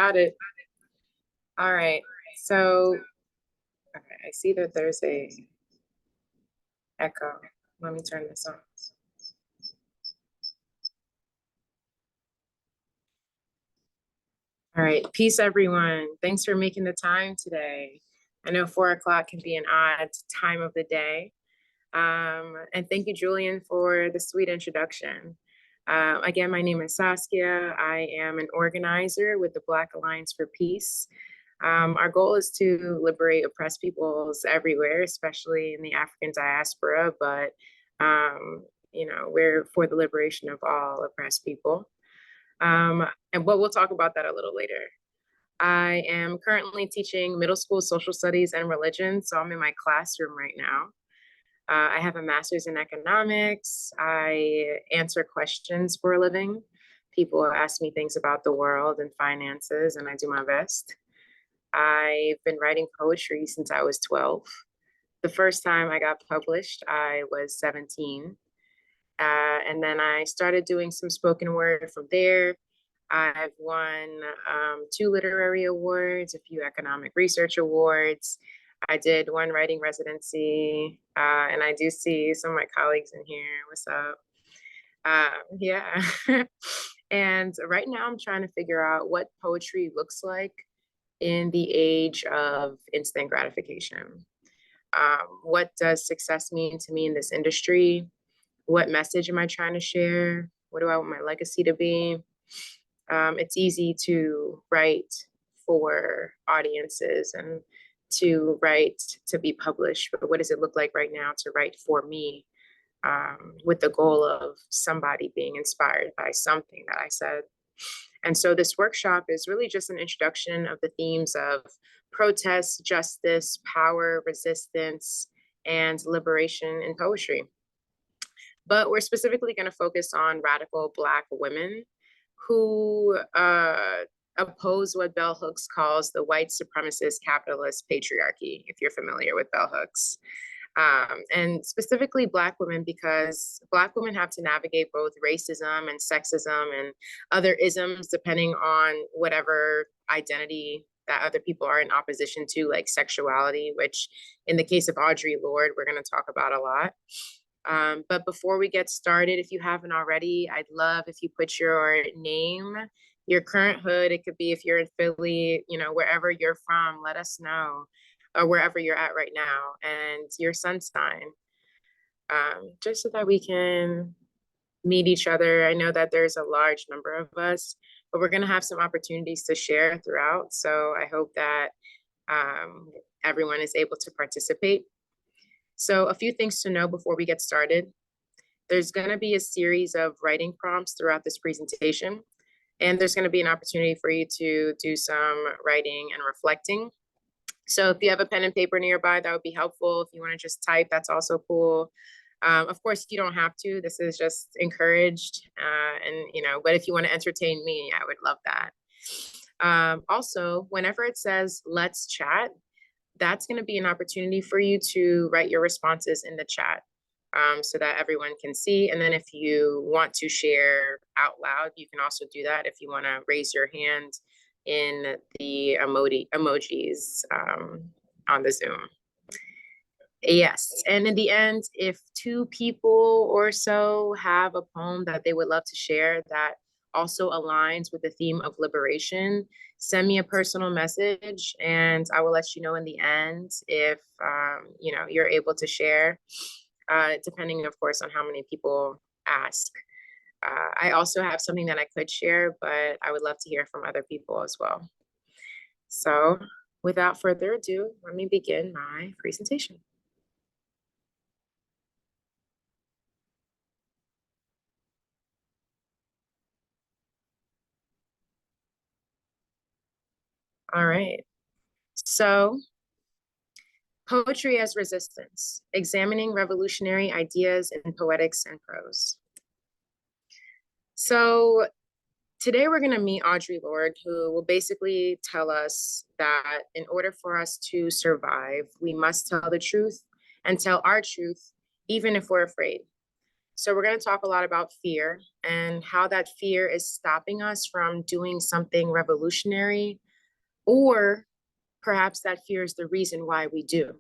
Got it. All right. So, okay, I see that there's a echo. Let me turn this on. All right. Peace, everyone. Thanks for making the time today. I know 4 o'clock can be an odd time of the day. And thank you, Julian, for the sweet introduction. Again, my name is Saskia. I am an organizer with the Black Alliance for Peace. Our goal is to liberate oppressed peoples everywhere, especially in the African diaspora, but we're for the liberation of all oppressed people. But we'll talk about that a little later. I am currently teaching middle school social studies and religion, so I'm in my classroom right now. I have a master's in economics. I answer questions for a living. People ask me things about the world and finances, and I do my best. I've been writing poetry since I was 12. The first time I got published, I was 17. And then I started doing some spoken word from there. I've won 2 literary awards, a few academic research awards. I did 1 writing residency, and I do see some of my colleagues in here. What's up? Yeah. And right now I'm trying to figure out what poetry looks like in the age of instant gratification. What does success mean to me in this industry? What message am I trying to share? What do I want my legacy to be? It's easy to write for audiences and to write to be published, but what does it look like right now to write for me, with the goal of somebody being inspired by something that I said? And so this workshop is really just an introduction of the themes of protest, justice, power, resistance, and liberation in poetry. But we're specifically going to focus on radical Black women who oppose what Bell Hooks calls the white supremacist capitalist patriarchy, if you're familiar with Bell Hooks. And specifically Black women, because Black women have to navigate both racism and sexism and other isms, depending on whatever identity that other people are in opposition to, like sexuality, which in the case of Audre Lorde, we're going to talk about a lot. But before we get started, if you haven't already, I'd love if you put your name, your current hood. It could be if you're in Philly, wherever you're from, let us know, or wherever you're at right now, and your sun sign, just so that we can meet each other. I know that there's a large number of us, but we're going to have some opportunities to share throughout. So I hope that everyone is able to participate. So a few things to know before we get started. There's going to be a series of writing prompts throughout this presentation, and there's going to be an opportunity for you to do some writing and reflecting. So if you have a pen and paper nearby, that would be helpful. If you want to just type, that's also cool. Of course, you don't have to. This is just encouraged. But if you want to entertain me, I would love that. Also, whenever it says, let's chat, that's going to be an opportunity for you to write your responses in the chat, so that everyone can see. And then if you want to share out loud, you can also do that if you want to raise your hand in the emojis on the Zoom. Yes, and in the end, if 2 people or so have a poem that they would love to share that also aligns with the theme of liberation, send me a personal message and I will let you know in the end if you're able to share, depending, of course, on how many people ask. I also have something that I could share, but I would love to hear from other people as well. So without further ado, let me begin my presentation. All right. So, poetry as resistance, examining revolutionary ideas in poetics and prose. So today we're going to meet Audre Lorde, who will basically tell us that in order for us to survive, we must tell the truth and tell our truth, even if we're afraid. So we're going to talk a lot about fear and how that fear is stopping us from doing something revolutionary, or perhaps that fear is the reason why we do.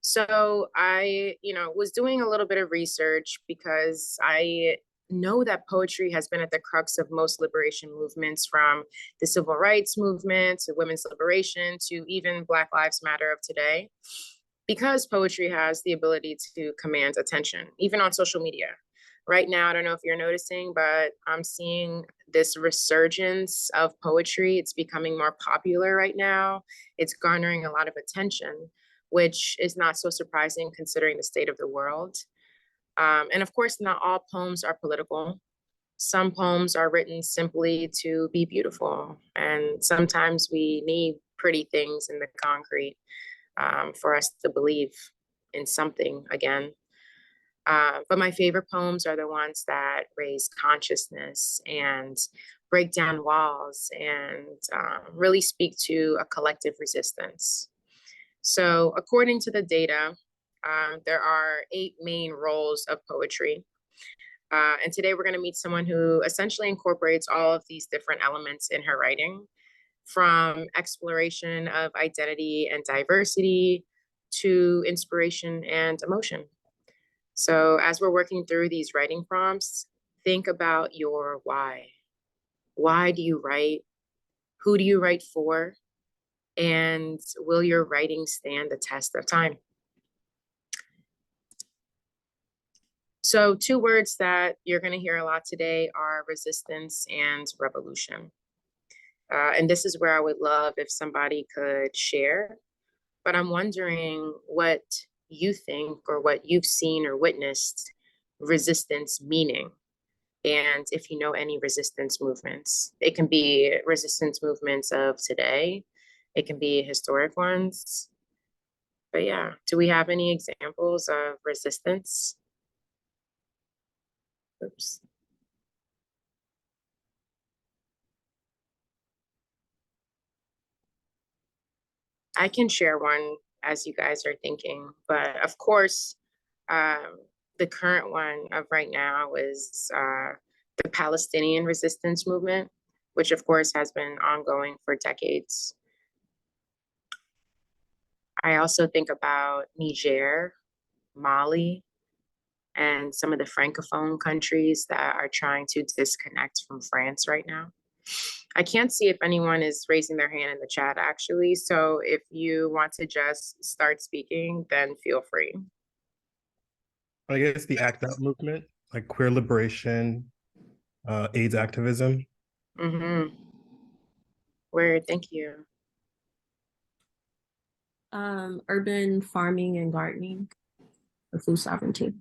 So I, was doing a little bit of research because I know that poetry has been at the crux of most liberation movements, from the civil rights movement to women's liberation to even Black Lives Matter of today, because poetry has the ability to command attention, even on social media. Right now, I don't know if you're noticing, but I'm seeing this resurgence of poetry. It's becoming more popular right now. It's garnering a lot of attention, which is not so surprising considering the state of the world. And of course, not all poems are political. Some poems are written simply to be beautiful. And sometimes we need pretty things in the concrete for us to believe in something again. But my favorite poems are the ones that raise consciousness and break down walls and really speak to a collective resistance. So, according to the data, there are 8 main roles of poetry. And today we're going to meet someone who essentially incorporates all of these different elements in her writing, from exploration of identity and diversity to inspiration and emotion. So, as we're working through these writing prompts, think about your why. Why do you write? Who do you write for? And will your writing stand the test of time? So, 2 words that you're going to hear a lot today are resistance and revolution. And this is where I would love if somebody could share. But I'm wondering what you think, or what you've seen or witnessed resistance meaning. And if you know any resistance movements, it can be resistance movements of today, it can be historic ones. But yeah, do we have any examples of resistance? Oops. I can share one as you guys are thinking, but of course, um, the current one of right now is the Palestinian resistance movement, which of course has been ongoing for decades. I also think about Niger, Mali, and some of the Francophone countries that are trying to disconnect from France right now. I can't see if anyone is raising their hand in the chat, actually. So if you want to just start speaking, then feel free. I guess the ACT UP movement, like queer liberation, AIDS activism. Mm-hmm. Word, thank you. Urban farming and gardening for food sovereignty.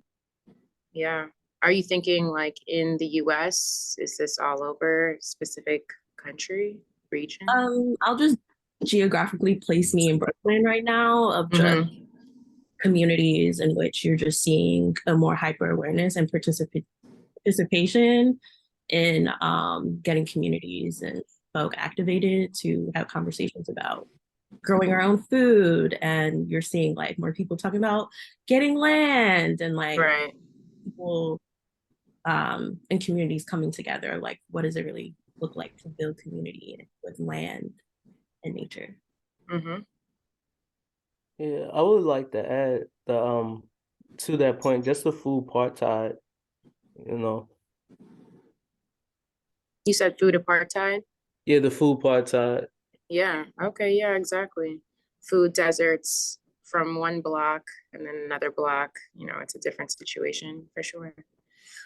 Yeah. Are you thinking like in the US? Is this all over specific country, region? I'll just geographically place me in Brooklyn right now, of just communities in which you're just seeing a more hyper awareness and participation in getting communities and folk activated to have conversations about growing our own food. And you're seeing like more people talking about getting land and like Right. people and communities coming together. Like, what does it really look like to build community with land and nature? Mm-hmm. Yeah, I would like to add the to that point, just the food apartheid, you know. You said food apartheid? Yeah, the food apartheid. Yeah. Okay. Yeah, exactly. Food deserts from one block and then another block. It's a different situation for sure.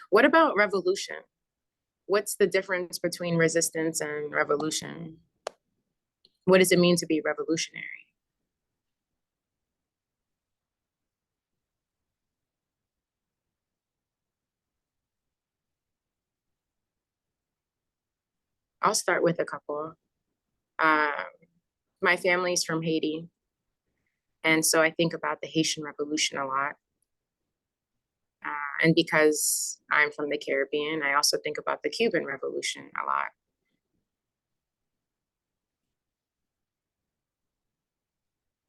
What about revolution? What's the difference between resistance and revolution? What does it mean to be revolutionary? I'll start with a couple. Um, my family's from Haiti. And so I think about the Haitian Revolution a lot. And because I'm from the Caribbean, I also think about the Cuban Revolution a lot.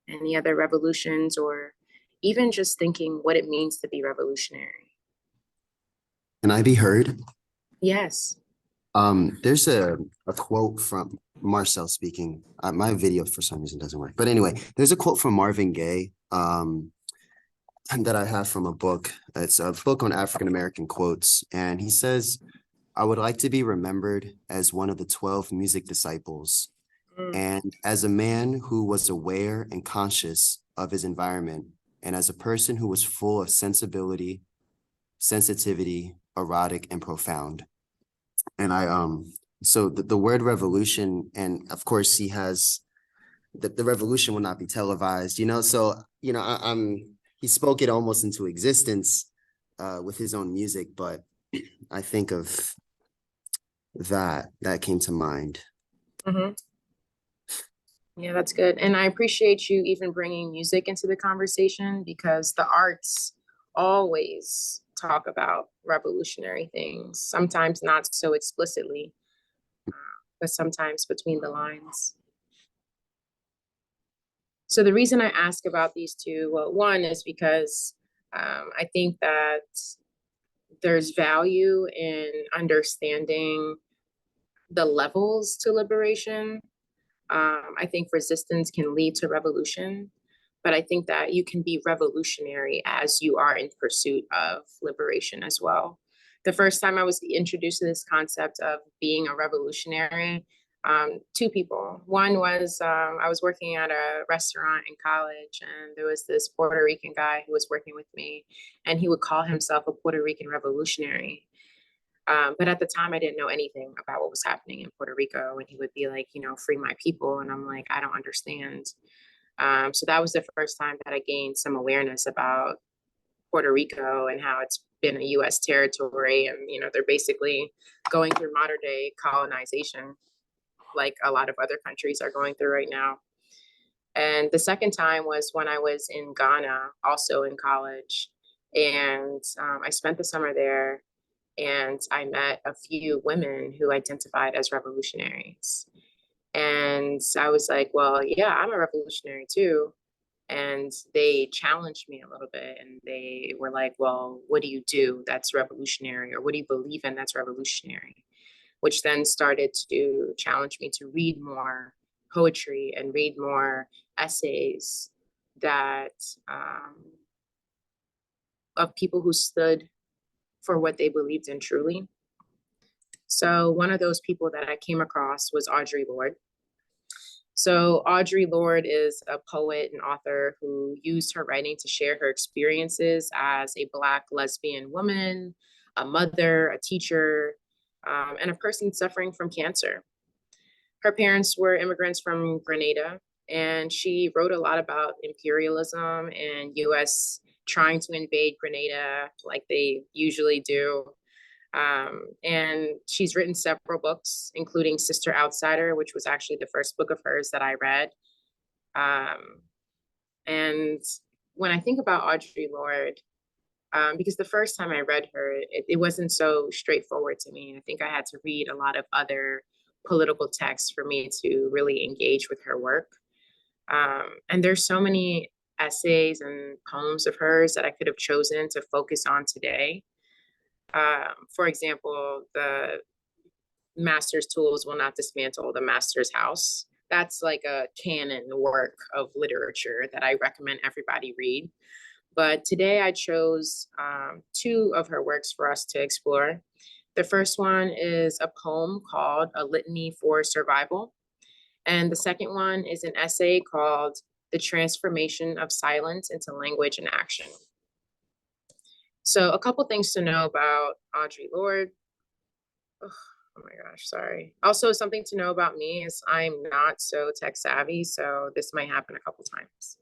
Any other revolutions, or even just thinking what it means to be revolutionary? Can I be heard? Yes. There's a quote from Marcel speaking. My video for some reason doesn't work. But anyway, there's a quote from Marvin Gaye that I have from a book. It's a book on African American quotes. And he says, I would like to be remembered as one of the 12 music disciples and as a man who was aware and conscious of his environment and as a person who was full of sensibility, sensitivity, erotic, and profound. And so the word revolution, and of course he has the revolution will not be televised, so he spoke it almost into existence with his own music, but I think of that came to mind. Mm-hmm. Yeah, that's good. And I appreciate you even bringing music into the conversation, because the arts always talk about revolutionary things, sometimes not so explicitly, but sometimes between the lines. So the reason I ask about these two, well, one is because I think that there's value in understanding the levels to liberation. I think resistance can lead to revolution, but I think that you can be revolutionary as you are in pursuit of liberation as well. The first time I was introduced to this concept of being a revolutionary, two people. One was I was working at a restaurant in college, and there was this Puerto Rican guy who was working with me, and he would call himself a Puerto Rican revolutionary. But at the time, I didn't know anything about what was happening in Puerto Rico. And he would be like, free my people. And I'm like, I don't understand. So that was the first time that I gained some awareness about Puerto Rico and how it's been a US territory. And, they're basically going through modern day colonization, like a lot of other countries are going through right now. And the second time was when I was in Ghana, also in college. And I spent the summer there. And I met a few women who identified as revolutionaries. And I was like, well, yeah, I'm a revolutionary too. And they challenged me a little bit, and they were like, well, what do you do that's revolutionary? Or what do you believe in that's revolutionary? Which then started to challenge me to read more poetry and read more essays that of people who stood for what they believed in truly. So one of those people that I came across was Audre Lorde. So Audre Lorde is a poet and author who used her writing to share her experiences as a Black lesbian woman, a mother, a teacher, and a person suffering from cancer. Her parents were immigrants from Grenada, and she wrote a lot about imperialism and US trying to invade Grenada like they usually do. And she's written several books, including Sister Outsider, which was actually the first book of hers that I read. And when I think about Audre Lorde, because the first time I read her, it wasn't so straightforward to me. I think I had to read a lot of other political texts for me to really engage with her work. And there's so many essays and poems of hers that I could have chosen to focus on today. For example, the master's tools will not dismantle the master's house. That's like a canon work of literature that I recommend everybody read. But today I chose two of her works for us to explore. The first one is a poem called A Litany for Survival. And the second one is an essay called The Transformation of Silence into Language and Action. So a couple things to know about Audre Lorde. Oh my gosh, sorry. Also, something to know about me is I'm not so tech savvy, so this might happen a couple times.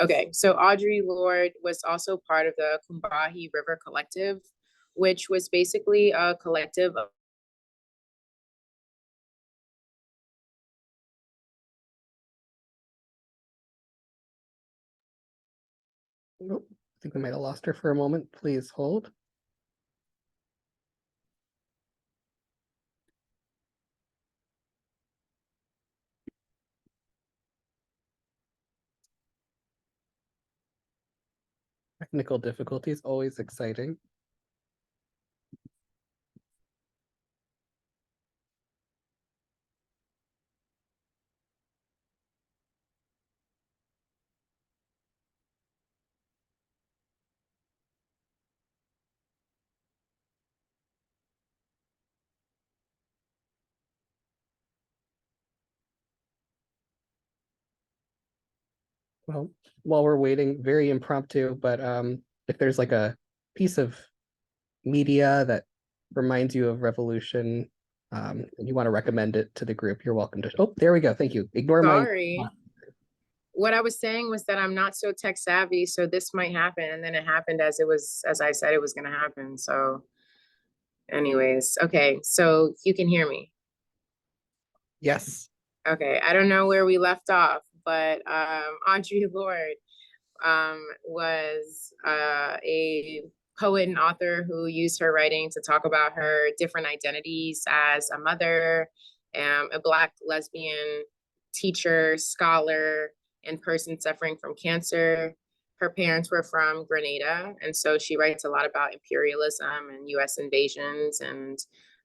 Okay, so Audre Lorde was also part of the Combahee River Collective, which was basically a collective of Nope. I think we might have lost her for a moment. Please hold. Technical difficulties, always exciting. Well, while we're waiting, very impromptu, but if there's like a piece of media that reminds you of Revolution, and you want to recommend it to the group, you're welcome to. Oh, there we go. Thank you. Ignore my. Sorry. What I was saying was that I'm not so tech savvy, so this might happen. And then it happened as I said it was going to happen. So anyways, okay. So you can hear me. Yes. Okay. I don't know where we left off, but Audre Lorde was a poet and author who used her writing to talk about her different identities as a mother, a Black lesbian, teacher, scholar, and person suffering from cancer. Her parents were from Grenada, and so she writes a lot about imperialism and US invasions and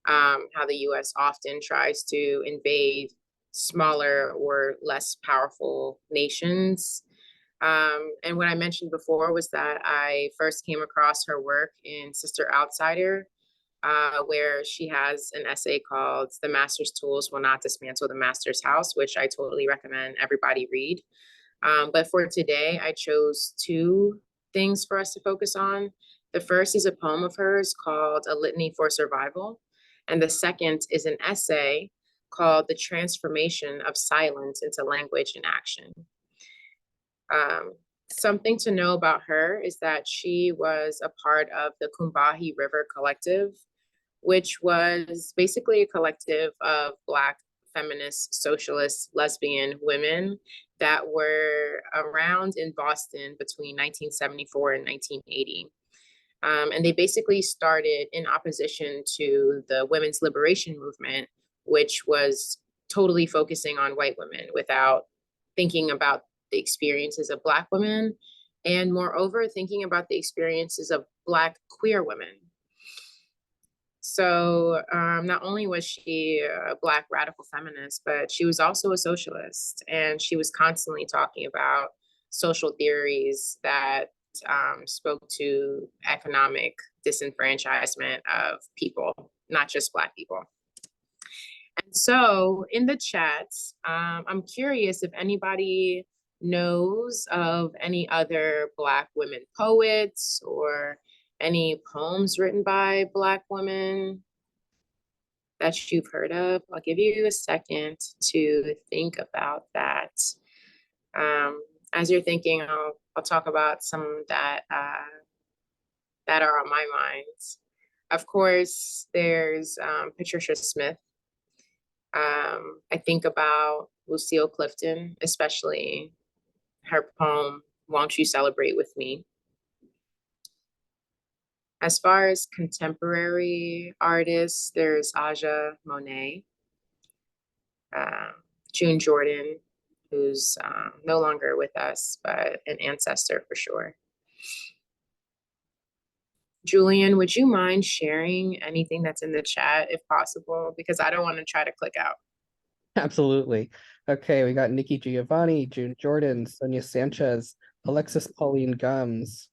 how the US often tries to invade smaller or less powerful nations. And what I mentioned before was that I first came across her work in Sister Outsider, where she has an essay called The Master's Tools Will Not Dismantle the Master's House, which I totally recommend everybody read. But for today, I chose two things for us to focus on. The first is a poem of hers called A Litany for Survival. And the second is an essay called The Transformation of Silence into Language and Action. Something to know about her is that she was a part of the Combahee River Collective, which was basically a collective of Black feminist, socialist, lesbian women that were around in Boston between 1974 and 1980. And they basically started in opposition to the women's liberation movement, which was totally focusing on white women without thinking about the experiences of Black women, and moreover, thinking about the experiences of Black queer women. So not only was she a Black radical feminist, but she was also a socialist, and she was constantly talking about social theories that spoke to economic disenfranchisement of people, not just Black people. And so in the chat, I'm curious if anybody knows of any other Black women poets or any poems written by Black women that you've heard of. I'll give you a second to think about that. As you're thinking, I'll talk about some that that are on my mind. Of course, there's Patricia Smith. I think about Lucille Clifton, especially her poem, Won't You Celebrate With Me? As far as contemporary artists, there's Aja Monet, June Jordan, who's no longer with us, but an ancestor for sure. Julian, would you mind sharing anything that's in the chat if possible? Because I don't want to try to click out. Absolutely. Okay, we got Nikki Giovanni, June Jordan, Sonia Sanchez, Alexis Pauline Gums,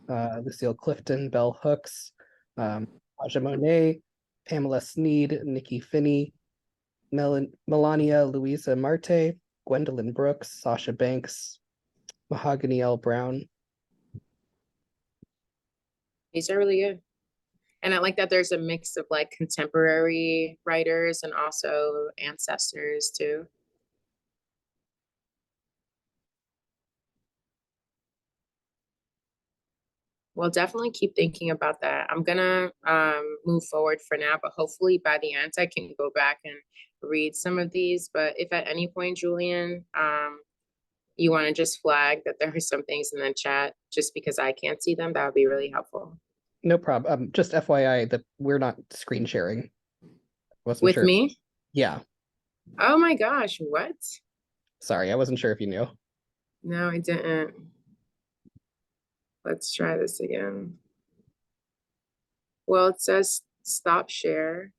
Lucille Clifton, Bell Hooks, Aja Monet, Pamela Sneed, Nikki Finney, Melania Louisa Marte, Gwendolyn Brooks, Sasha Banks, Mahogany L. Brown. These are really good. And I like that there's a mix of like contemporary writers and also ancestors too. Well, definitely keep thinking about that. I'm gonna move forward for now, but hopefully by the end I can go back and read some of these. But if at any point, Julian, you want to just flag that there are some things in the chat just because I can't see them, that would be really helpful. No problem. Just FYI that we're not screen sharing. Wasn't With sure. me? Yeah. Oh my gosh, what? Sorry, I wasn't sure if you knew. No, I didn't. Let's try this again. Well, it says stop share.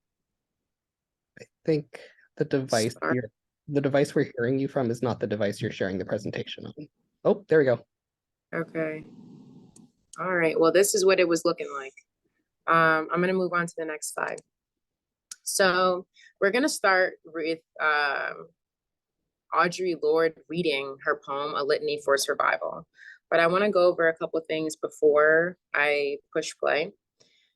I think the device the device we're hearing you from is not the device you're sharing the presentation on. Oh, there we go. Okay. All right. Well, this is what it was looking like. I'm going to move on to the next slide. So we're going to start with Audre Lorde reading her poem, A Litany for Survival. But I want to go over a couple of things before I push play.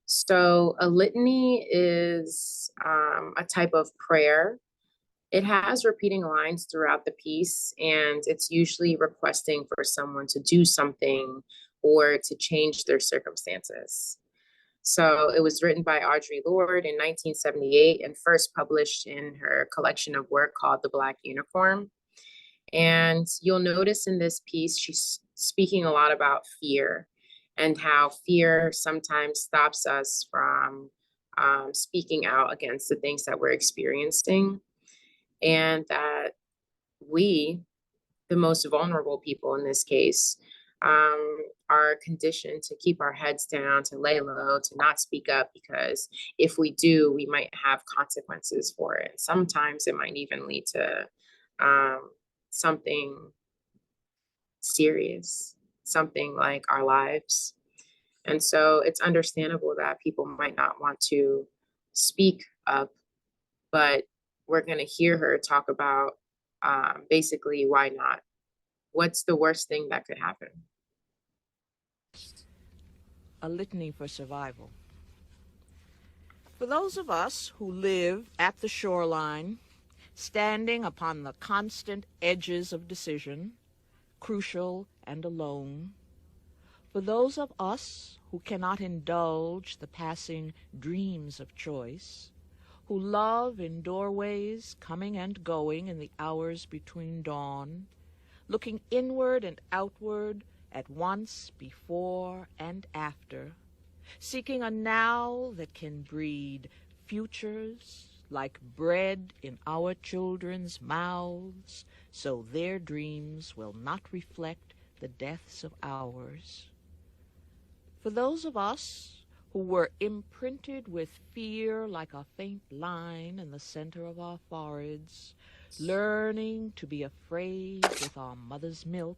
So a litany is a type of prayer. It has repeating lines throughout the piece, and it's usually requesting for someone to do something or to change their circumstances. So it was written by Audre Lorde in 1978 and first published in her collection of work called The Black Unicorn. And you'll notice in this piece, she's speaking a lot about fear and how fear sometimes stops us from speaking out against the things that we're experiencing. And that we, the most vulnerable people in this case, are conditioned to keep our heads down, to lay low, to not speak up, because if we do, we might have consequences for it. Sometimes it might even lead to something serious, something like our lives. And so it's understandable that people might not want to speak up, but we're going to hear her talk about basically why not? What's the worst thing that could happen? A litany for survival. For those of us who live at the shoreline, standing upon the constant edges of decision, crucial and alone, for those of us who cannot indulge the passing dreams of choice, who love in doorways coming and going in the hours between dawn, looking inward and outward at once, before and after, seeking a now that can breed futures like bread in our children's mouths, so their dreams will not reflect the deaths of ours. For those of us who were imprinted with fear like a faint line in the center of our foreheads, learning to be afraid with our mother's milk,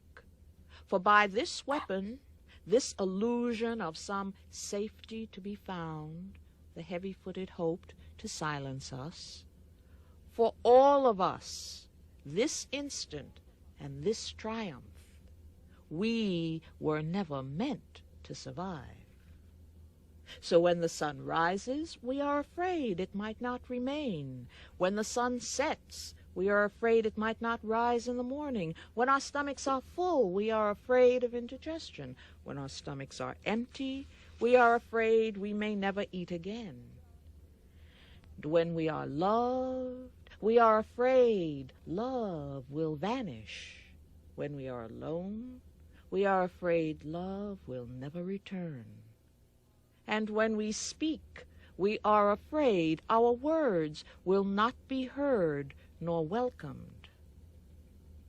for by this weapon, this illusion of some safety to be found, the heavy-footed hoped to silence us. For all of us, this instant and this triumph, we were never meant to survive. So when the sun rises, we are afraid it might not remain. When the sun sets, we are afraid it might not rise in the morning. When our stomachs are full, we are afraid of indigestion. When our stomachs are empty, we are afraid we may never eat again. And when we are loved, we are afraid love will vanish. When we are alone, we are afraid love will never return. And when we speak, we are afraid our words will not be heard nor welcomed.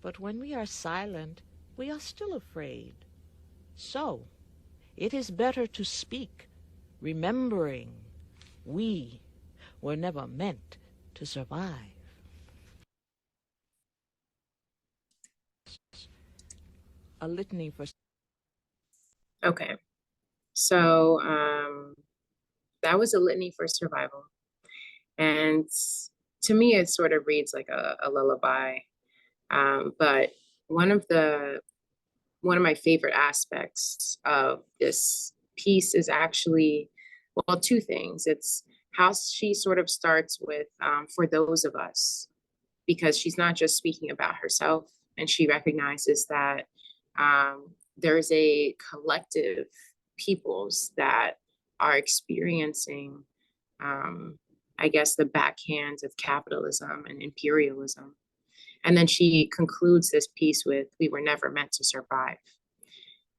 But when we are silent, we are still afraid. So, it is better to speak, remembering we were never meant to survive. A litany for... Okay, so that was a litany for survival. And to me, it sort of reads like a lullaby. But one of my favorite aspects of this piece is actually, well, two things. It's how she sort of starts with for those of us, because she's not just speaking about herself, and she recognizes that there's a collective peoples that are experiencing, I guess, the backhand of capitalism and imperialism. And then she concludes this piece with, we were never meant to survive.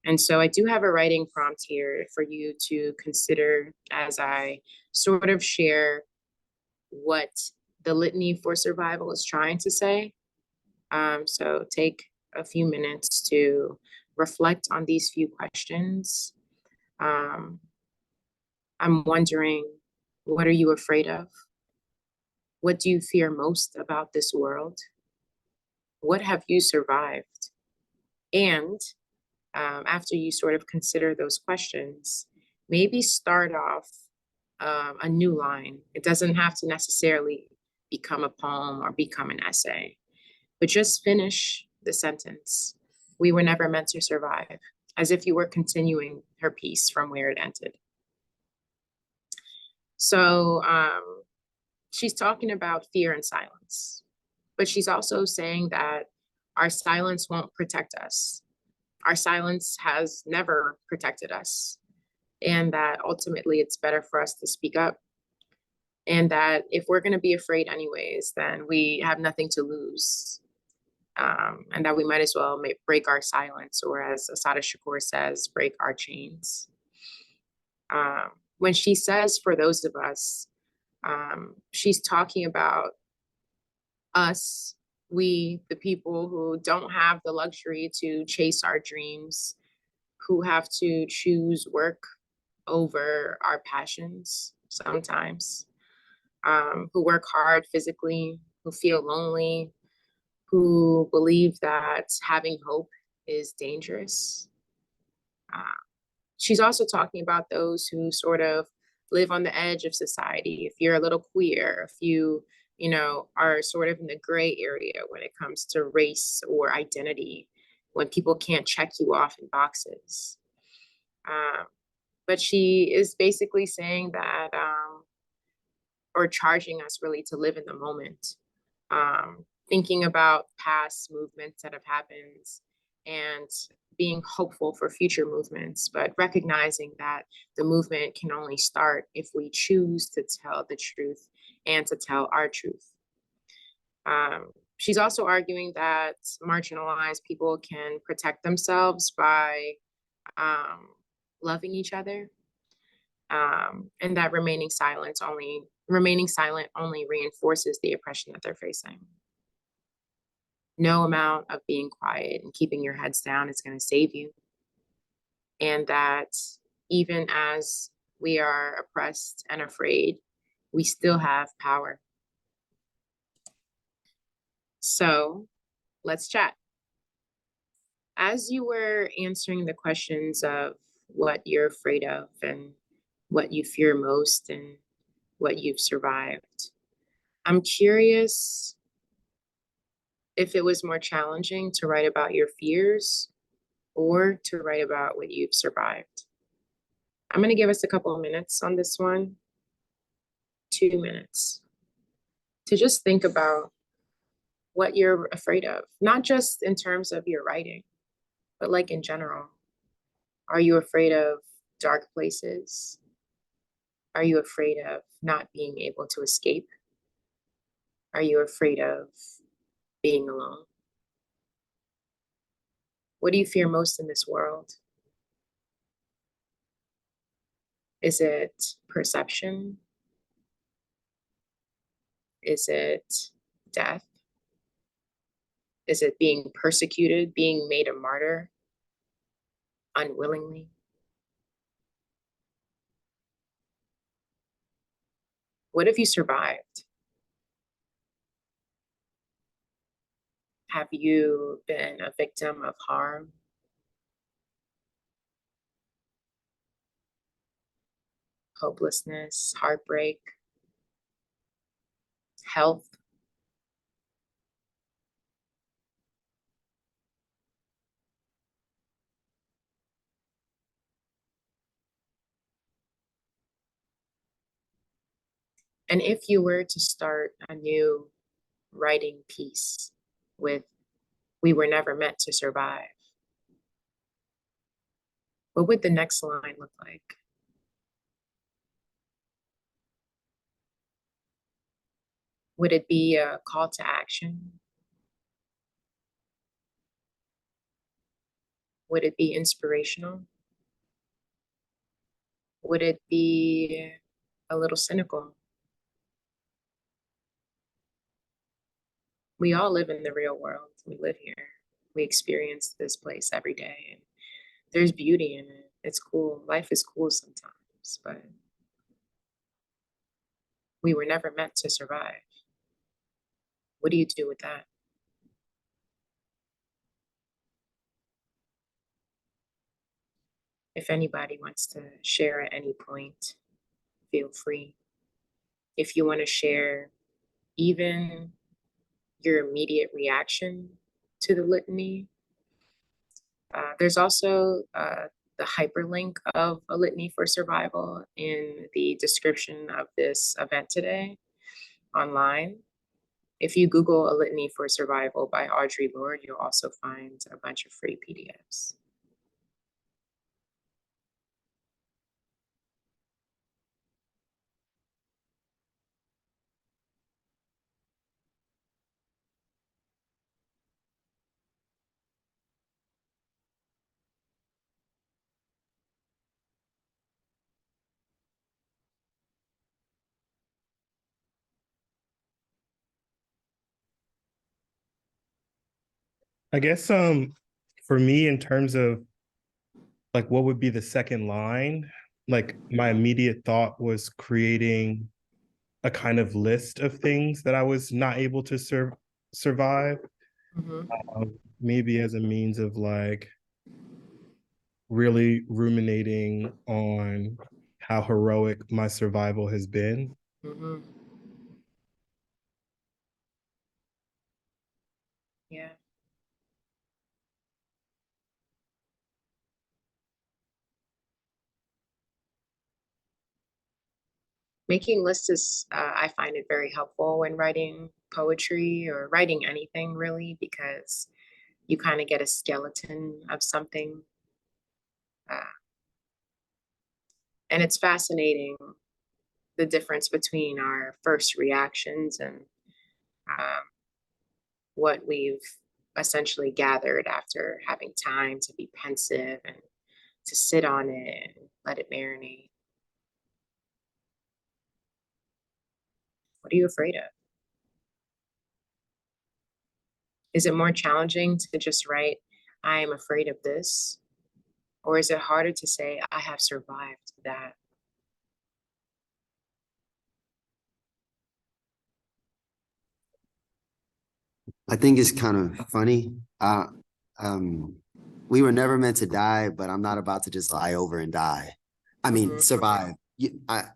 And so I do have a writing prompt here for you to consider as I sort of share what the litany for survival is trying to say. So take a few minutes to reflect on these few questions. I'm wondering, what are you afraid of? What do you fear most about this world? What have you survived? And after you sort of consider those questions, maybe start off a new line. It doesn't have to necessarily become a poem or become an essay, but just finish the sentence. We were never meant to survive, as if you were continuing her piece from where it ended. So she's talking about fear and silence, but she's also saying that our silence won't protect us. Our silence has never protected us, and that ultimately it's better for us to speak up. And that if we're going to be afraid anyways, then we have nothing to lose. And that we might as well break our silence, or as Asada Shakur says, break our chains. When she says for those of us, she's talking about us, we, the people who don't have the luxury to chase our dreams, who have to choose work over our passions sometimes, who work hard physically, who feel lonely, who believe that having hope is dangerous. She's also talking about those who sort of live on the edge of society. If you're a little queer, if you know, are sort of in the gray area when it comes to race or identity, when people can't check you off in boxes. But she is basically saying that, or charging us really to live in the moment, thinking about past movements that have happened and being hopeful for future movements, but recognizing that the movement can only start if we choose to tell the truth and to tell our truth. She's also arguing that marginalized people can protect themselves by loving each other, and that remaining silent only reinforces the oppression that they're facing. No amount of being quiet and keeping your heads down is going to save you. And that even as we are oppressed and afraid, we still have power. So let's chat. As you were answering the questions of what you're afraid of and what you fear most and what you've survived, I'm curious if it was more challenging to write about your fears or to write about what you've survived. I'm going to give us a couple of minutes on this one, 2 minutes, to just think about what you're afraid of, not just in terms of your writing, but like in general. Are you afraid of dark places? Are you afraid of not being able to escape? Are you afraid of being alone? What do you fear most in this world? Is it perception? Is it death? Is it being persecuted, being made a martyr unwillingly? What have you survived? Have you been a victim of harm? Hopelessness, heartbreak, health? And if you were to start a new writing piece with "We were never meant to survive," what would the next line look like? Would it be a call to action? Would it be inspirational? Would it be a little cynical? We all live in the real world. We live here. We experience this place every day, and there's beauty in it. It's cool. Life is cool sometimes, but we were never meant to survive. What do you do with that? If anybody wants to share at any point, feel free. If you want to share even your immediate reaction to the litany. There's also the hyperlink of a litany for survival in the description of this event today online. If you Google a litany for survival by Audre Lorde, you'll also find a bunch of free PDFs. I guess for me, in terms of like what would be the second line, like my immediate thought was creating a kind of list of things that I was not able to survive, maybe as a means of like really ruminating on how heroic my survival has been. Yeah. Making lists is, I find it very helpful when writing poetry or writing anything really, because you kind of get a skeleton of something. And it's fascinating the difference between our first reactions and what we've essentially gathered after having time to be pensive and to sit on it and let it marinate. What are you afraid of? Is it more challenging to just write, I am afraid of this? Or is it harder to say, I have survived that? I think it's kind of funny. We were never meant to die, but I'm not about to just lie over and die. I mean, survive.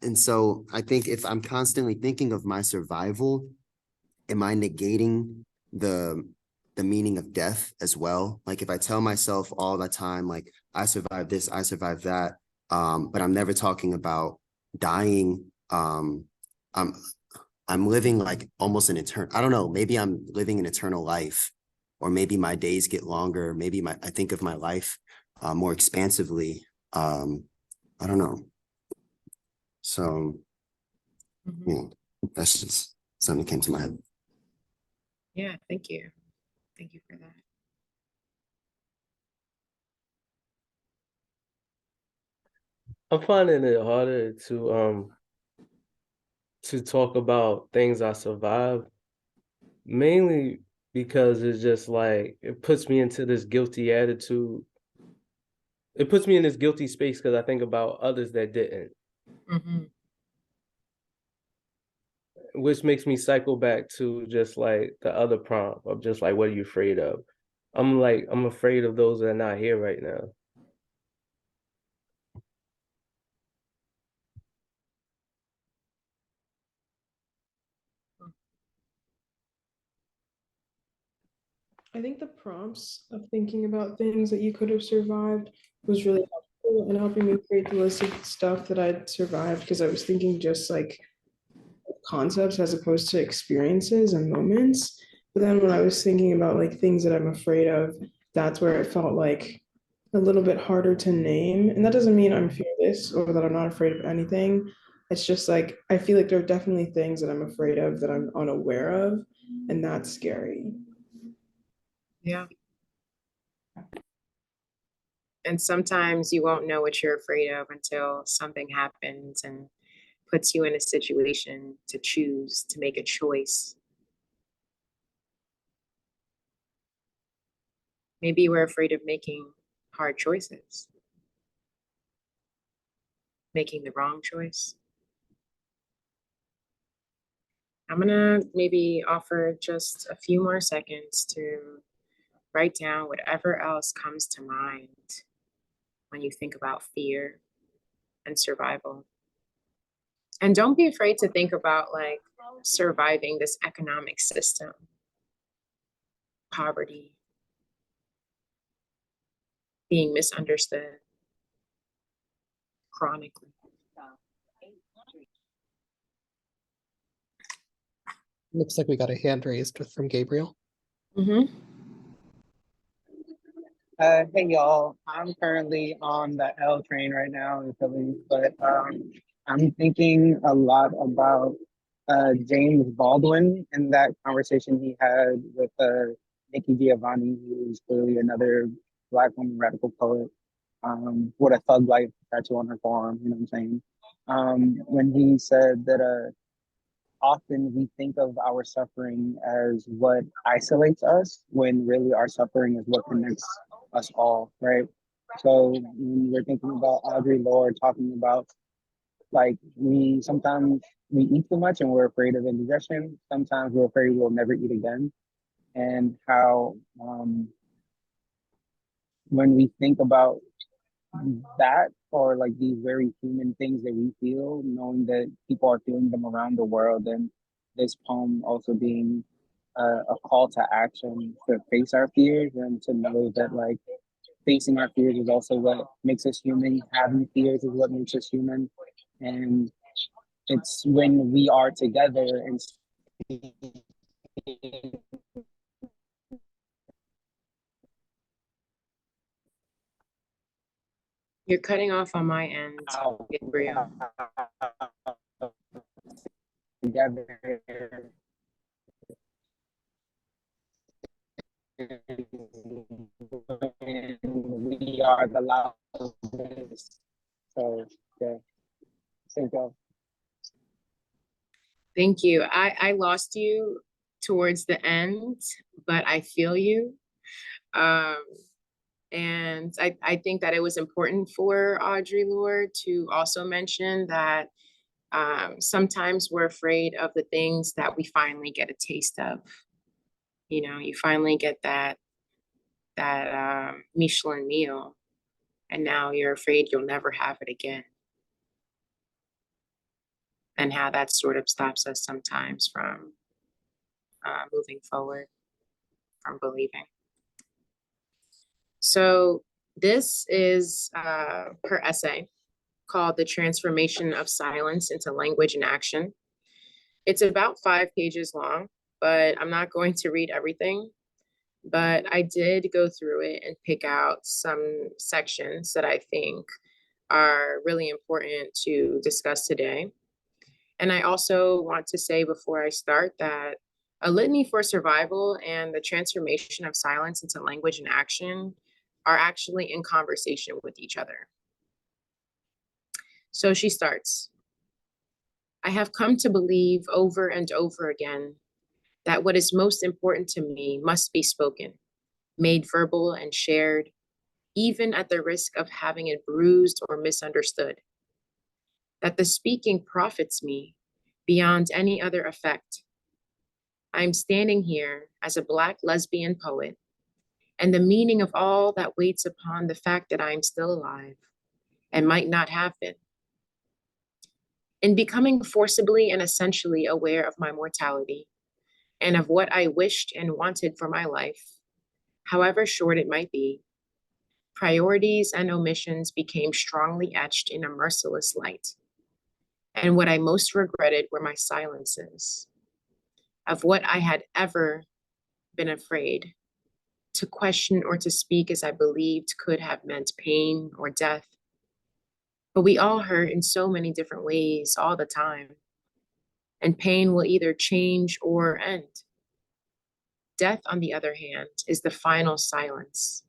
And so I think if I'm constantly thinking of my survival, am I negating the meaning of death as well? Like if I tell myself all the time, like I survived this, I survived that, but I'm never talking about dying. I'm living like almost an eternal, I don't know, maybe I'm living an eternal life, or maybe my days get longer. Maybe I think of my life more expansively. I don't know. So yeah, that's just something that came to my head. Yeah, thank you. Thank you for that. I'm finding it harder to talk about things I survived, mainly because it's just like it puts me into this guilty attitude. It puts me in this guilty space because I think about others that didn't, which makes me cycle back to just like the other prompt of just like, what are you afraid of? I'm afraid of those that are not here right now. I think the prompts of thinking about things that you could have survived was really helpful in helping me create the list of stuff that I'd survived, because I was thinking just like concepts as opposed to experiences and moments. But then when I was thinking about like things that I'm afraid of, that's where it felt like a little bit harder to name. And that doesn't mean I'm fearless or that I'm not afraid of anything. It's just like I feel like there are definitely things that I'm afraid of that I'm unaware of, and that's scary. Yeah. And sometimes you won't know what you're afraid of until something happens and puts you in a situation to choose, to make a choice. Maybe we're afraid of making hard choices, making the wrong choice. I'm gonna maybe offer just a few more seconds to write down whatever else comes to mind when you think about fear and survival. And don't be afraid to think about like surviving this economic system. poverty, being misunderstood chronically. Looks like we got a hand raised from Gabriel. Mm-hmm. Hey y'all, I'm currently on the L train right now in Philly, but I'm thinking a lot about James Baldwin and that conversation he had with Nikki Giovanni, who's clearly another Black woman radical poet with a thug life tattoo on her forearm, you know what I'm saying? When he said that often we think of our suffering as what isolates us when really our suffering is what connects us all, right? So when we're thinking about Audre Lorde talking about like we sometimes we eat too much and we're afraid of indigestion. Sometimes we're afraid we'll never eat again. And how when we think about that or like these very human things that we feel, knowing that people are feeling them around the world, and this poem also being a call to action to face our fears and to know that like facing our fears is also what makes us human. Having fears is what makes us human, and it's when we are together and You're cutting off on my end, how Gabriel. together we are the loudest. So yeah, think of. Thank you. I lost you towards the end, but I feel you. Um, and I think that it was important for Audre Lorde to also mention that sometimes we're afraid of the things that we finally get a taste of. You know, you finally get that Michelin meal, and now you're afraid you'll never have it again. And how that sort of stops us sometimes from moving forward, from believing. So this is her essay called The Transformation of Silence into Language and Action. It's about 5 pages long, but I'm not going to read everything. But I did go through it and pick out some sections that I think are really important to discuss today. And I also want to say before I start that A Litany for Survival and the Transformation of Silence into Language and Action are actually in conversation with each other. So she starts. I have come to believe over and over again that what is most important to me must be spoken, made verbal and shared, even at the risk of having it bruised or misunderstood. That the speaking profits me beyond any other effect. I'm standing here as a Black lesbian poet, and the meaning of all that waits upon the fact that I'm still alive and might not have been. In becoming forcibly and essentially aware of my mortality and of what I wished and wanted for my life, however short it might be, priorities and omissions became strongly etched in a merciless light. And what I most regretted were my silences, of what I had ever been afraid to question or to speak as I believed could have meant pain or death. But we all hurt in so many different ways all the time. And pain will either change or end. Death, on the other hand, is the final silence.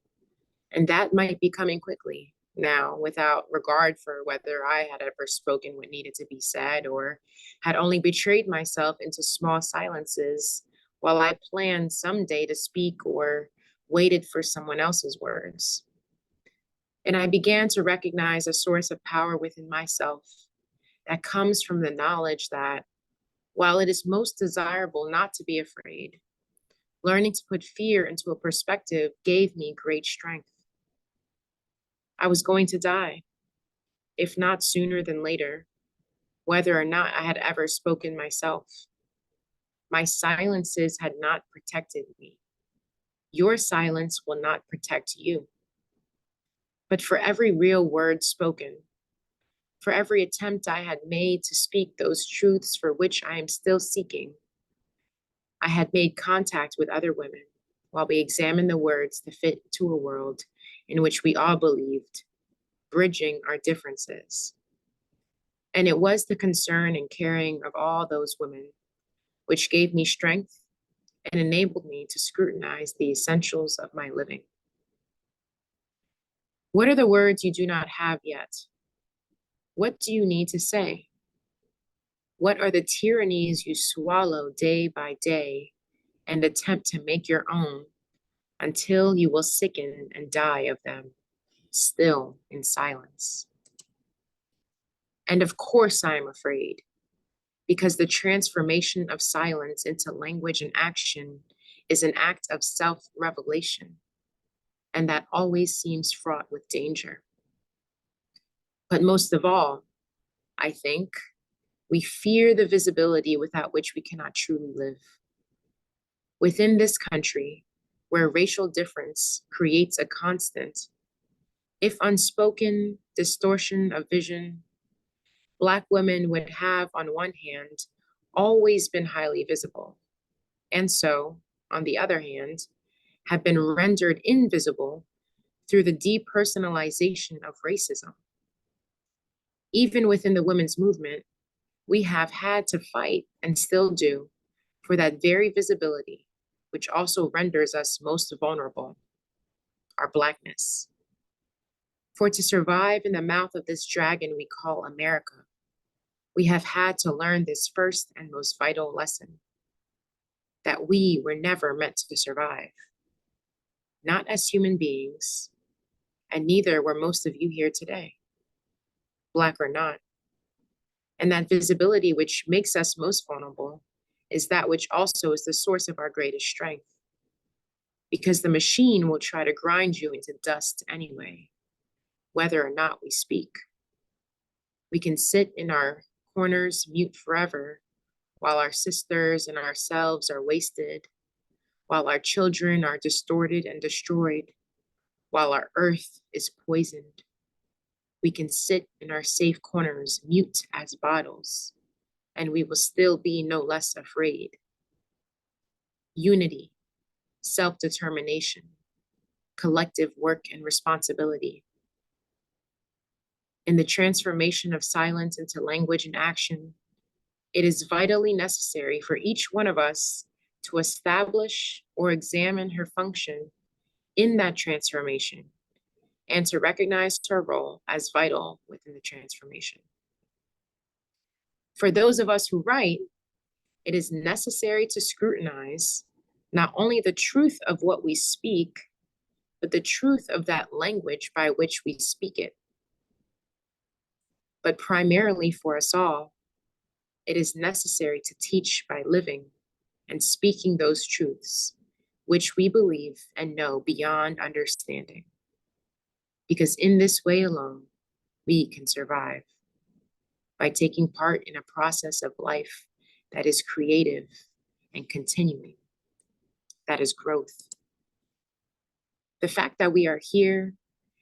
And that might be coming quickly now, without regard for whether I had ever spoken what needed to be said or had only betrayed myself into small silences while I planned someday to speak or waited for someone else's words. And I began to recognize a source of power within myself that comes from the knowledge that while it is most desirable not to be afraid, learning to put fear into a perspective gave me great strength. I was going to die, if not sooner than later, whether or not I had ever spoken myself. My silences had not protected me. Your silence will not protect you. But for every real word spoken, for every attempt I had made to speak those truths for which I am still seeking, I had made contact with other women while we examined the words to fit to a world in which we all believed, bridging our differences. And it was the concern and caring of all those women which gave me strength and enabled me to scrutinize the essentials of my living. What are the words you do not have yet? What do you need to say? What are the tyrannies you swallow day by day and attempt to make your own until you will sicken and die of them, still in silence? And of course I am afraid, because the transformation of silence into language and action is an act of self-revelation, and that always seems fraught with danger. But most of all, I think, we fear the visibility without which we cannot truly live. Within this country, where racial difference creates a constant, if unspoken, distortion of vision, Black women would have, on one hand, always been highly visible, and so, on the other hand, have been rendered invisible through the depersonalization of racism. Even within the women's movement, we have had to fight, and still do, for that very visibility, which also renders us most vulnerable, our Blackness. For to survive in the mouth of this dragon we call America, we have had to learn this first and most vital lesson, that we were never meant to survive, not as human beings, and neither were most of you here today, Black or not. And that visibility which makes us most vulnerable is that which also is the source of our greatest strength, because the machine will try to grind you into dust anyway, whether or not we speak. We can sit in our corners mute forever while our sisters and ourselves are wasted, while our children are distorted and destroyed, while our earth is poisoned. We can sit in our safe corners mute as bottles, and we will still be no less afraid. Unity, self-determination, collective work and responsibility. In the transformation of silence into language and action, it is vitally necessary for each one of us to establish or examine her function in that transformation and to recognize her role as vital within the transformation. For those of us who write, it is necessary to scrutinize not only the truth of what we speak, but the truth of that language by which we speak it. But primarily for us all, it is necessary to teach by living and speaking those truths, which we believe and know beyond understanding. Because in this way alone, we can survive, by taking part in a process of life that is creative and continuing, that is growth. The fact that we are here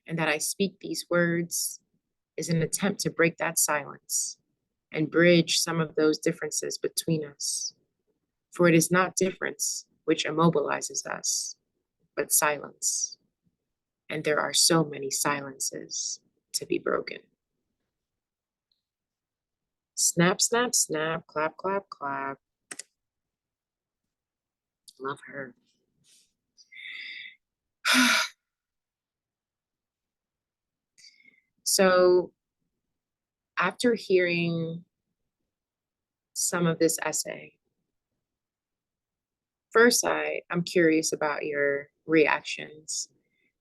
and that I speak these words is an attempt to break that silence and bridge some of those differences between us. For it is not difference which immobilizes us, but silence. And there are so many silences to be broken. Snap, snap, snap, clap, clap, clap. Love her. So after hearing some of this essay, first I'm curious about your reactions.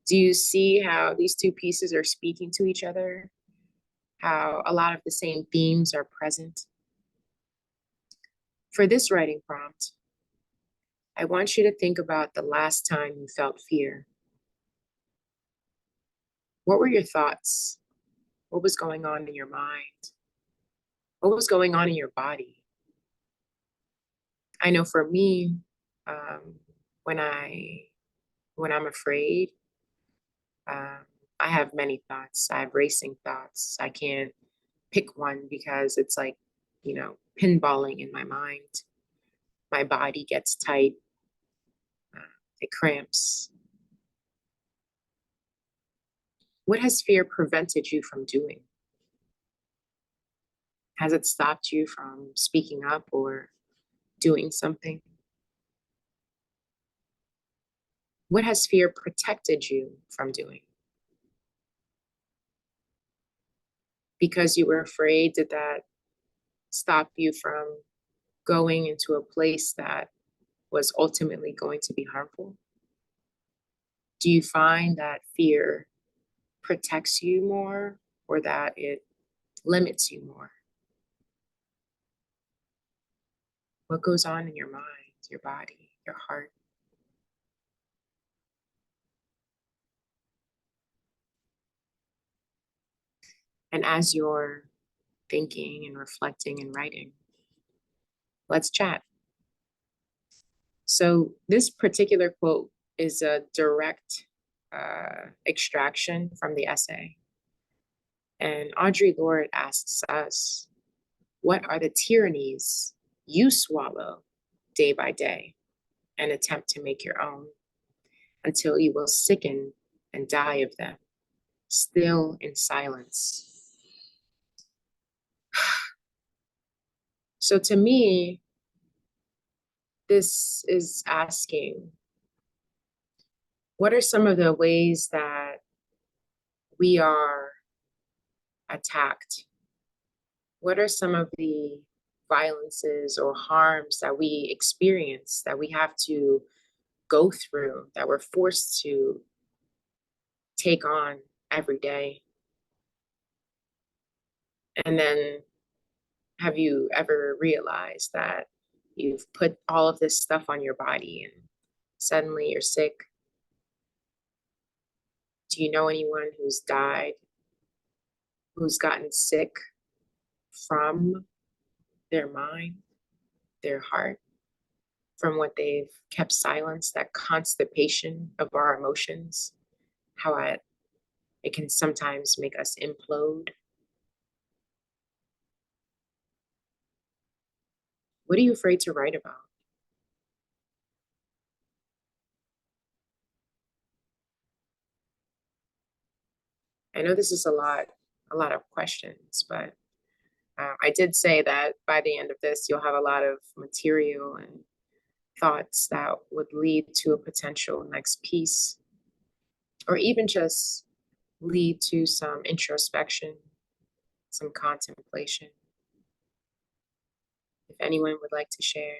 Do you see how these two pieces are speaking to each other? How a lot of the same themes are present? For this writing prompt, I want you to think about the last time you felt fear. What were your thoughts? What was going on in your mind? What was going on in your body? I know for me, when I when I'm afraid, I have many thoughts. I have racing thoughts. I can't pick one because it's like, pinballing in my mind. My body gets tight, it cramps. What has fear prevented you from doing? Has it stopped you from speaking up or doing something? What has fear protected you from doing? Because you were afraid, did that stop you from going into a place that was ultimately going to be harmful? Do you find that fear protects you more or that it limits you more? What goes on in your mind, your body, your heart? And as you're thinking and reflecting and writing, let's chat. So this particular quote is a direct extraction from the essay. And Audre Lorde asks us, what are the tyrannies you swallow day by day and attempt to make your own until you will sicken and die of them, still in silence? So to me, this is asking, what are some of the ways that we are attacked? What are some of the violences or harms that we experience, that we have to go through, that we're forced to take on every day? And then have you ever realized that you've put all of this stuff on your body and suddenly you're sick? Do you know anyone who's died, who's gotten sick from their mind, their heart, from what they've kept silence, that constipation of our emotions, how it can sometimes make us implode? What are you afraid to write about? I know this is a lot of questions, but I did say that by the end of this, you'll have a lot of material and thoughts that would lead to a potential next piece, or even just lead to some introspection, some contemplation. If anyone would like to share.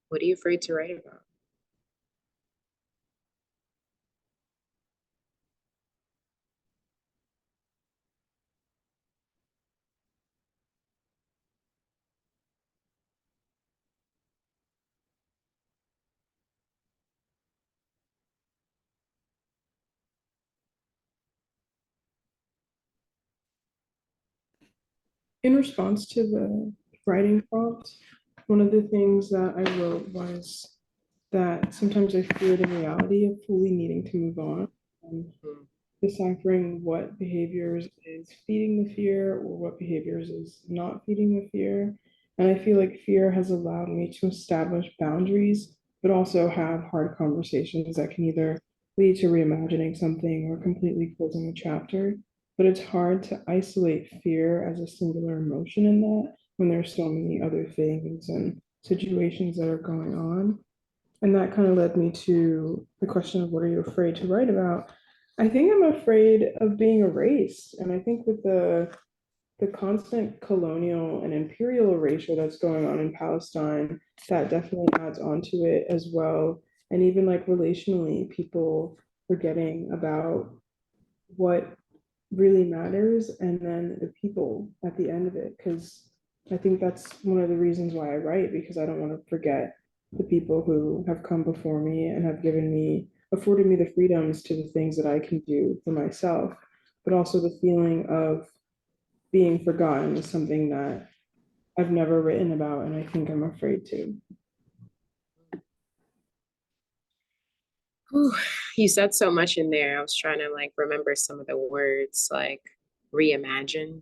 What are you afraid to write about? In response to the writing prompt, one of the things that I wrote was that sometimes I fear the reality of fully needing to move on and deciphering what behaviors is feeding the fear or what behaviors is not feeding the fear. And I feel like fear has allowed me to establish boundaries, but also have hard conversations that can either lead to reimagining something or completely closing a chapter. But it's hard to isolate fear as a singular emotion in that when there's so many other things and situations that are going on. And that kind of led me to the question of what are you afraid to write about? I think I'm afraid of being erased. And I think with the constant colonial and imperial erasure that's going on in Palestine, that definitely adds onto it as well. And even like relationally, people forgetting about what really matters and then the people at the end of it. Because I think that's one of the reasons why I write, because I don't want to forget the people who have come before me and have given me, afforded me the freedoms to the things that I can do for myself, but also the feeling of being forgotten is something that I've never written about, and I think I'm afraid to. Whew, you said so much in there. I was trying to like remember some of the words, like reimagine.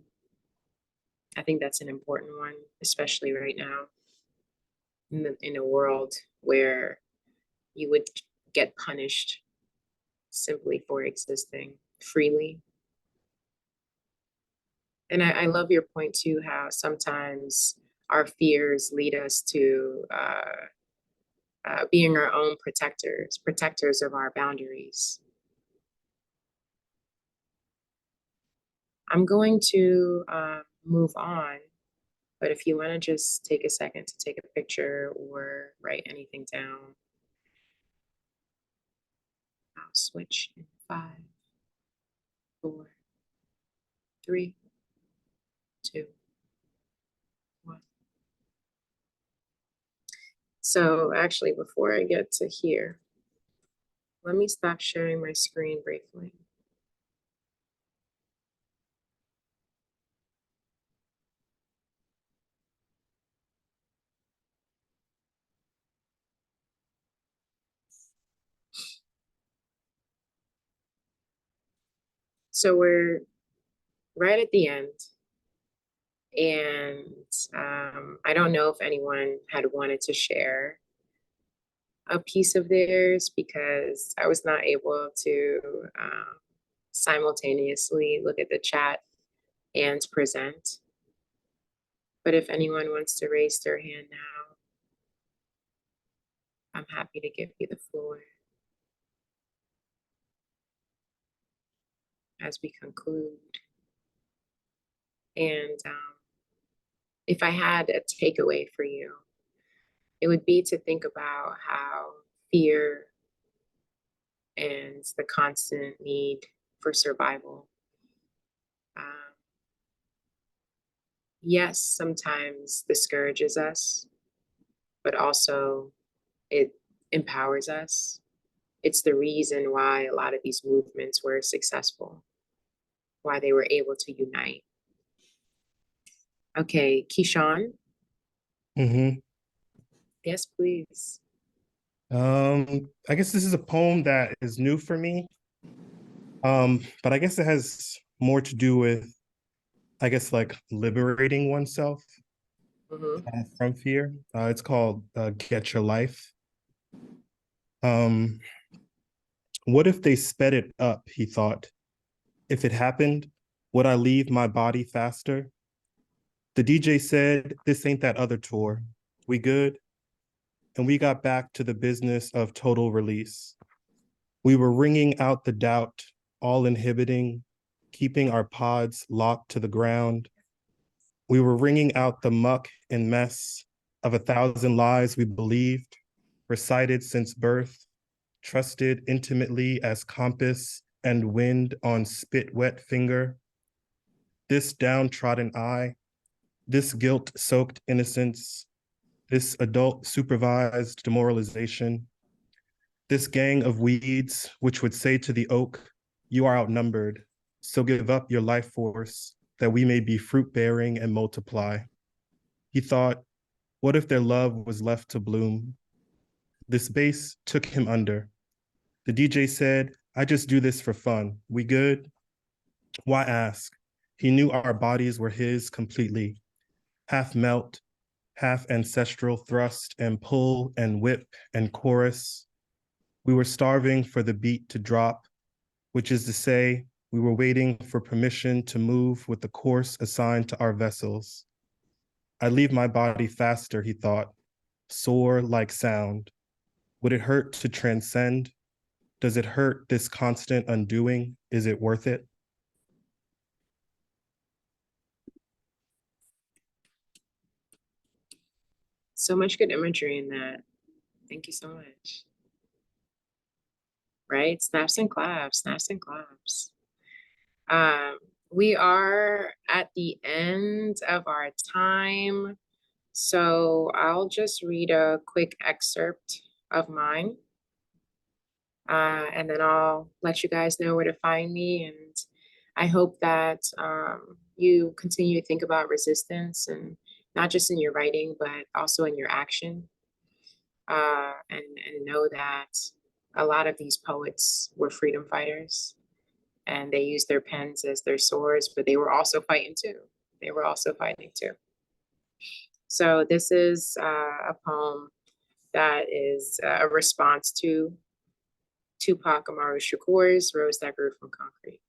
I think that's an important one, especially right now in a world where you would get punished simply for existing freely. And I love your point too, how sometimes our fears lead us to being our own protectors of our boundaries. I'm going to move on, but if you want to just take a second to take a picture or write anything down, I'll switch in 5, 4, 3, 2, 1. So actually, before I get to here, let me stop sharing my screen briefly. So we're right at the end. And I don't know if anyone had wanted to share a piece of theirs because I was not able to simultaneously look at the chat and present. But if anyone wants to raise their hand now, I'm happy to give you the floor as we conclude. And if I had a takeaway for you, it would be to think about how fear and the constant need for survival, yes, sometimes discourages us, but also it empowers us. It's the reason why a lot of these movements were successful, why they were able to unite. Okay, Keyshawn. Mm-hmm. Yes, please. I guess this is a poem that is new for me. But I guess it has more to do with, I guess, like liberating oneself from fear. It's called Get Your Life. What if they sped it up, he thought. If it happened, would I leave my body faster? The DJ said, this ain't that other tour. We good? And we got back to the business of total release. We were wringing out the doubt, all inhibiting, keeping our pods locked to the ground. We were wringing out the muck and mess of 1,000 lies we believed, recited since birth, trusted intimately as compass and wind on spit-wet finger. This downtrodden eye, this guilt-soaked innocence, this adult supervised demoralization, this gang of weeds which would say to the oak, you are outnumbered, so give up your life force that we may be fruit-bearing and multiply. He thought, what if their love was left to bloom? This bass took him under. The DJ said, I just do this for fun. We good? Why ask? He knew our bodies were his completely. Half melt, half ancestral thrust and pull and whip and chorus. We were starving for the beat to drop, which is to say, we were waiting for permission to move with the course assigned to our vessels. I leave my body faster, he thought, soar like sound. Would it hurt to transcend? Does it hurt, this constant undoing? Is it worth it? So much good imagery in that. Thank you so much. Right? Snaps and claps, snaps and claps. We are at the end of our time. So I'll just read a quick excerpt of mine. And then I'll let you guys know where to find me. And I hope that you continue to think about resistance, and not just in your writing, but also in your action. And know that a lot of these poets were freedom fighters, and they used their pens as their swords, but they were also fighting too. They were also fighting too. So this is a poem that is a response to Tupac Amaru Shakur's Rose That Grew from Concrete.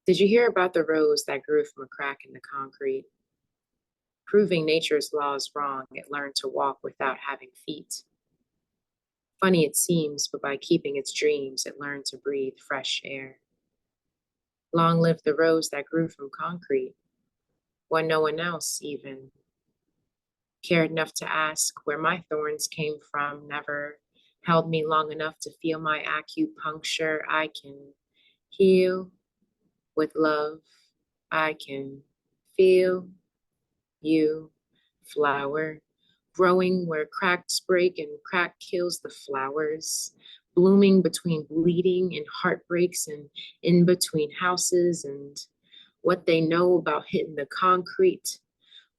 Did you hear about the rose that grew from a crack in the concrete? Proving nature's laws wrong, it learned to walk without having feet. Funny it seems, but by keeping its dreams, it learned to breathe fresh air. Long live the rose that grew from concrete, when no one else even cared enough to ask where my thorns came from, never held me long enough to feel my acupuncture. I can heal with love. I can feel you, flower, growing where cracks break and crack kills the flowers, blooming between bleeding and heartbreaks and in between houses, and what they know about hitting the concrete.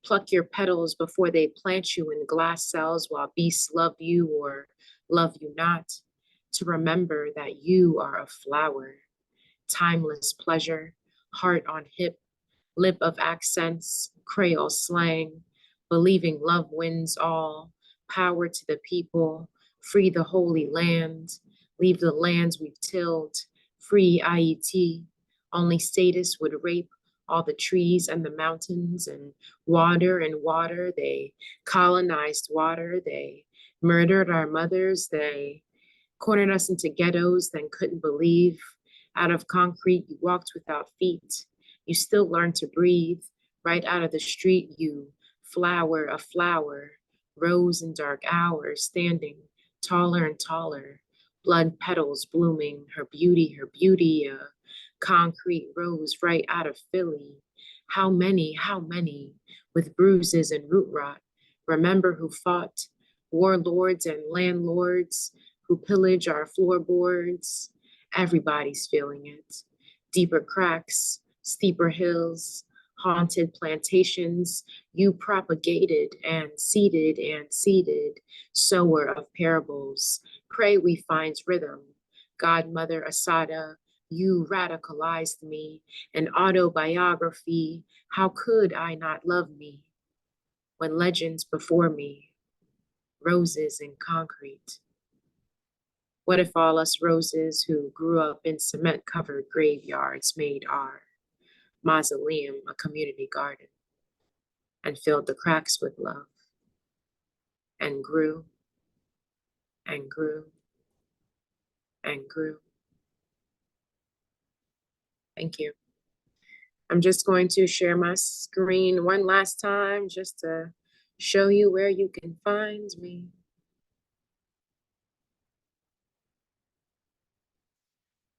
Pluck your petals before they plant you in glass cells while beasts love you or love you not. To remember that you are a flower, timeless pleasure, heart on hip, lip of accents, Creole slang, believing love wins all, power to the people, free the holy land, leave the lands we've tilled, free IET, only status would rape all the trees and the mountains and water. They colonized water. They murdered our mothers. They cornered us into ghettos, then couldn't believe. Out of concrete, you walked without feet. You still learned to breathe. Right out of the street, you flower, a flower, rose in dark hours, standing taller and taller, blood petals blooming, her beauty, a concrete rose right out of Philly. How many, with bruises and root rot, remember who fought, warlords and landlords who pillage our floorboards. Everybody's feeling it. Deeper cracks, steeper hills, haunted plantations, you propagated and seeded, sower of parables. Pray we find rhythm. Godmother Asada, you radicalized me, an autobiography. How could I not love me? When legends before me, roses in concrete. What if all us roses who grew up in cement-covered graveyards made our mausoleum a community garden and filled the cracks with love and grew and grew and grew? Thank you. I'm just going to share my screen one last time just to show you where you can find me.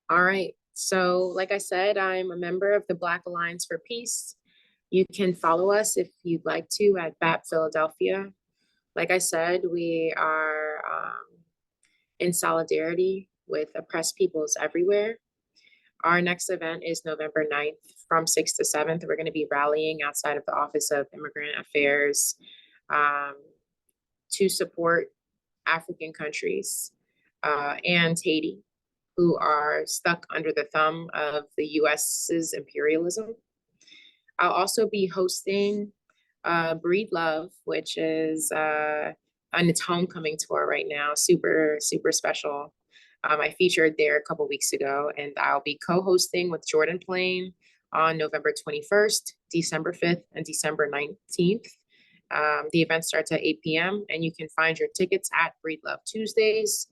All right, so like I said, I'm a member of the Black Alliance for Peace. You can follow us if you'd like to at BAP Philadelphia. Like I said, we are in solidarity with oppressed peoples everywhere. Our next event is November 9th from 6th to 7th. We're going to be rallying outside of the Office of Immigrant Affairs to support African countries and Haiti, who are stuck under the thumb of the US's imperialism. I'll also be hosting Breed Love, which is on its homecoming tour right now, super, super special. I featured there a couple weeks ago, and I'll be co-hosting with Jordan Plain on November 21st, December 5th, and December 19th. The event starts at 8 p.m. and you can find your tickets at Breed Love Tuesdays.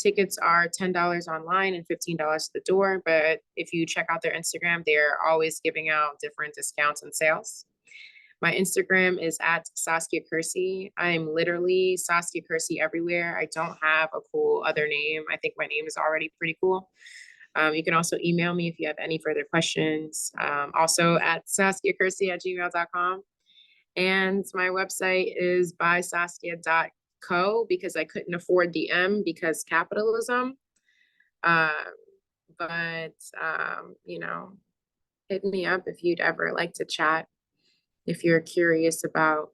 Tickets are $10 online and $15 at the door, but if you check out their Instagram, they're always giving out different discounts and sales. My Instagram is at Saskia Kercy. I'm literally Saskia Kercy everywhere. I don't have a cool other name. I think my name is already pretty cool. You can also email me if you have any further questions. Also at saskiakercy@gmail.com. And my website is bysaskia.co because I couldn't afford the M because capitalism. You know, hit me up if you'd ever like to chat. If you're curious about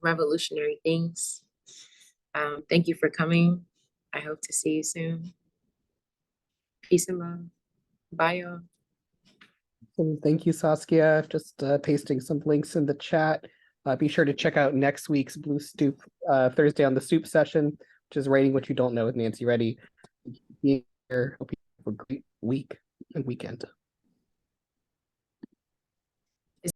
revolutionary things. Thank you for coming. I hope to see you soon. Peace and love. Bye, y'all. And thank you, Saskia. Just pasting some links in the chat. Be sure to check out next week's Blue Stoop Thursday on the Stoop session, which is Writing What You Don't Know with Nancy Reddy. Hope you have a great week and weekend.